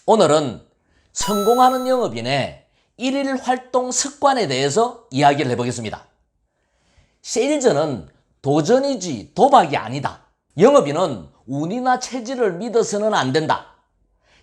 오늘은 성공하는 영업인의 일일 활동 습관에 대해서 이야기를 해보겠습니다. 세일즈는 도전이지 도박이 아니다. 영업인은 운이나 체질을 믿어서는 안 된다.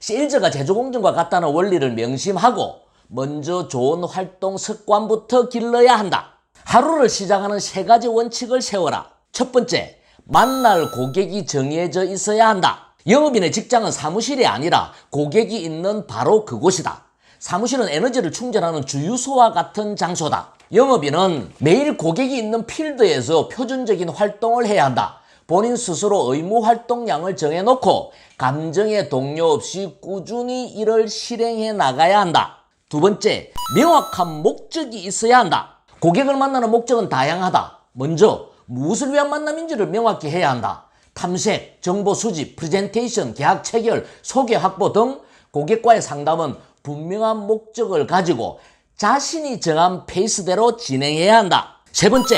세일즈가 제조공정과 같다는 원리를 명심하고 먼저 좋은 활동 습관부터 길러야 한다. 하루를 시작하는 3가지 원칙을 세워라. 첫 번째, 만날 고객이 정해져 있어야 한다. 영업인의 직장은 사무실이 아니라 고객이 있는 바로 그곳이다. 사무실은 에너지를 충전하는 주유소와 같은 장소다. 영업인은 매일 고객이 있는 필드에서 표준적인 활동을 해야 한다. 본인 스스로 의무 활동량을 정해놓고 감정의 동요 없이 꾸준히 이를 실행해 나가야 한다. 두 번째, 명확한 목적이 있어야 한다. 고객을 만나는 목적은 다양하다. 먼저 무엇을 위한 만남인지를 명확히 해야 한다. 탐색, 정보 수집, 프레젠테이션, 계약 체결, 소개 확보 등 고객과의 상담은 분명한 목적을 가지고 자신이 정한 페이스대로 진행해야 한다. 세 번째,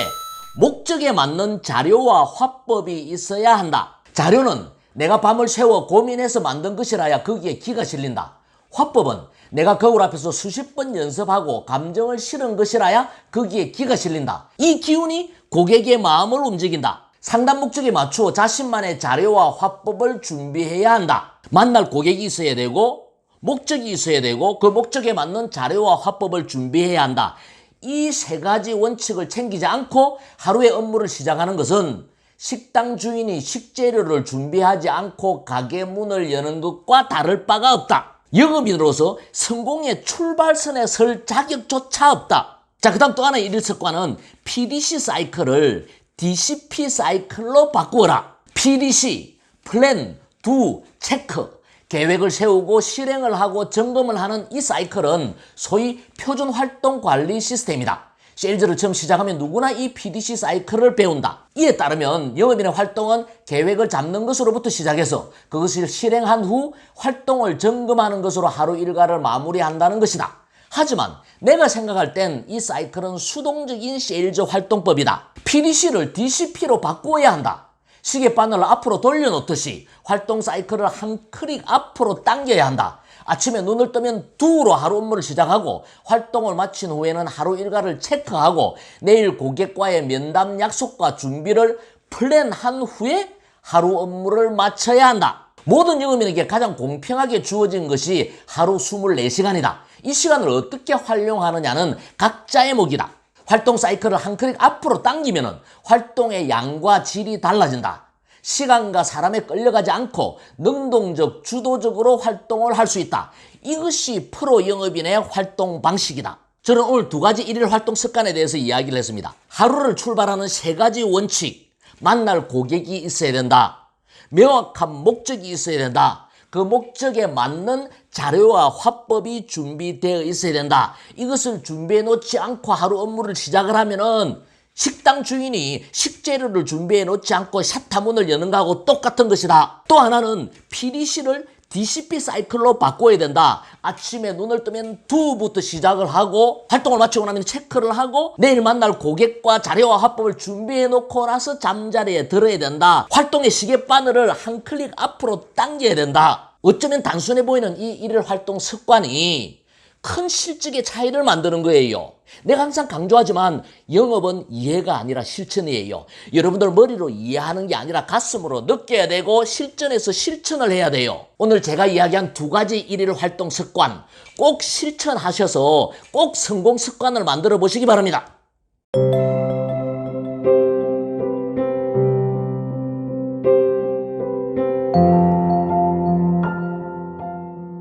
목적에 맞는 자료와 화법이 있어야 한다. 자료는 내가 밤을 새워 고민해서 만든 것이라야 거기에 기가 실린다. 화법은 내가 거울 앞에서 수십 번 연습하고 감정을 실은 것이라야 거기에 기가 실린다. 이 기운이 고객의 마음을 움직인다. 상담 목적에 맞추어 자신만의 자료와 화법을 준비해야 한다. 만날 고객이 있어야 되고 목적이 있어야 되고 그 목적에 맞는 자료와 화법을 준비해야 한다. 이 3가지 원칙을 챙기지 않고 하루의 업무를 시작하는 것은 식당 주인이 식재료를 준비하지 않고 가게 문을 여는 것과 다를 바가 없다. 영업인으로서 성공의 출발선에 설 자격조차 없다. 자, 그 다음 또 하나의 일일 습관은 PDC 사이클을 DCP 사이클로 바꾸어라. PDC, 플랜, 두, 체크. 계획을 세우고 실행을 하고 점검을 하는 이 사이클은 소위 표준 활동 관리 시스템이다. 세일즈를 처음 시작하면 누구나 이 PDC 사이클을 배운다. 이에 따르면 영업인의 활동은 계획을 잡는 것으로부터 시작해서 그것을 실행한 후 활동을 점검하는 것으로 하루 일과를 마무리한다는 것이다. 하지만 내가 생각할 땐 이 사이클은 수동적인 세일즈 활동법이다. PDC를 DCP로 바꾸어야 한다. 시계바늘을 앞으로 돌려놓듯이 활동 사이클을 한 클릭 앞으로 당겨야 한다. 아침에 눈을 뜨면 두로 하루 업무를 시작하고 활동을 마친 후에는 하루 일과를 체크하고 내일 고객과의 면담 약속과 준비를 플랜한 후에 하루 업무를 마쳐야 한다. 모든 영업인에게 가장 공평하게 주어진 것이 하루 24시간이다. 이 시간을 어떻게 활용하느냐는 각자의 몫이다. 활동 사이클을 한 클릭 앞으로 당기면 활동의 양과 질이 달라진다. 시간과 사람에 끌려가지 않고 능동적, 주도적으로 활동을 할 수 있다. 이것이 프로 영업인의 활동 방식이다. 저는 오늘 2가지 일일 활동 습관에 대해서 이야기를 했습니다. 하루를 출발하는 3가지 원칙. 만날 고객이 있어야 된다. 명확한 목적이 있어야 된다. 그 목적에 맞는 자료와 화법이 준비되어 있어야 된다. 이것을 준비해 놓지 않고 하루 업무를 시작을 하면은 식당 주인이 식재료를 준비해 놓지 않고 샷타문을 여는 거하고 똑같은 것이다. 또 하나는 PDC를 DCP 사이클로 바꿔야 된다. 아침에 눈을 뜨면 두부터 시작을 하고 활동을 마치고 나면 체크를 하고 내일 만날 고객과 자료와 화법을 준비해 놓고 나서 잠자리에 들어야 된다. 활동의 시계바늘을 한 클릭 앞으로 당겨야 된다. 어쩌면 단순해 보이는 이 일일 활동 습관이 큰 실적의 차이를 만드는 거예요. 내가 항상 강조하지만 영업은 이해가 아니라 실천이에요. 여러분들 머리로 이해하는 게 아니라 가슴으로 느껴야 되고 실전에서 실천을 해야 돼요. 오늘 제가 이야기한 2가지 일일 활동 습관 꼭 실천하셔서 꼭 성공 습관을 만들어 보시기 바랍니다.